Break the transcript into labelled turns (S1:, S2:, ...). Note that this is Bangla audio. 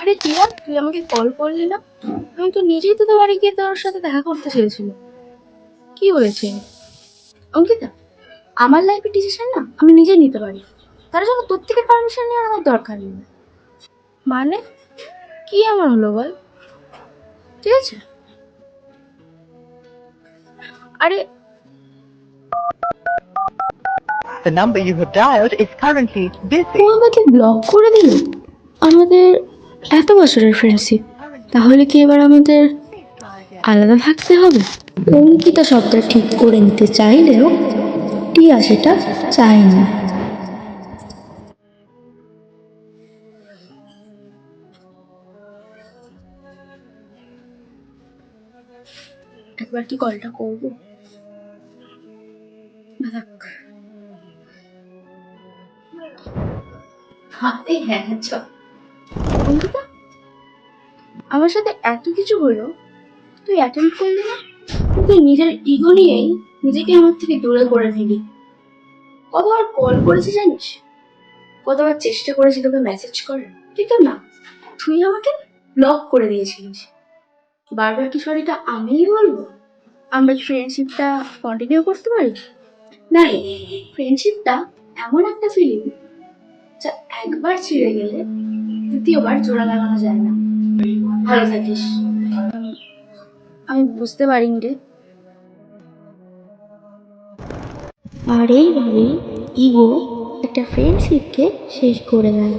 S1: আরে টিয়া, তুই আমাকে কল করলি না? আমি তো নিজেই তো তোর বাড়ি গিয়ে তোর সাথে দেখা করতে চেয়েছিল। কি হয়েছে? অঙ্কিতা, আমার লাইফের ডিসিশন না আমি নিজে নিতে পারি, তার জন্য তোর থেকে পারমিশন নেওয়ার আমার দরকার নেই। মানে কি আমার হলো বল? ঠিক আছে। আরে
S2: The number you have dialed is currently
S1: ও
S2: busy.
S1: আমাকে ব্লক করে দিল। আমাদের এত বছরের ফ্রেন্ডশিপ, তাহলে কি এবার আমাদের
S2: Please try again.
S1: আলাদা থাকতে হবে? অঙ্কিতা সবটা ঠিক করে নিতে চাইলেও টিয়া সেটা চায় না। একবার কি কলটা করবো? না থাক। হাতে হ্যাঁ হ্যাঁ চল। অঙ্কিতা, আমার সাথে এত কিছু হলো, তুই অ্যাটেন্ড করলি না? তুই নিজের ইগো নিয়েই নিজেকে আমার থেকে দূরে করে নিলি। কতবার কল করেছি জানিস? কতবার চেষ্টা করেছি তোকে মেসেজ করার, কিন্তু না, তুই আমাকে ব্লক করে দিয়েছিলিস। বারবার কি সরিটা আমিই বলবো? আমরা ফ্রেন্ডশিপটা কন্টিনিউ করতে পারি? না রে, ফ্রেন্ডশিপটা এমন একটা ফিলিং যা একবার ছিঁড়ে গেলে দ্বিতীয়বার জোড়া লাগানো যায় না। ভালো থাকিস। আমি বুঝতে পারিনি রে। আর এইভাবেই ইগো একটা ফ্রেন্ডশিপকে শেষ করে দেয়।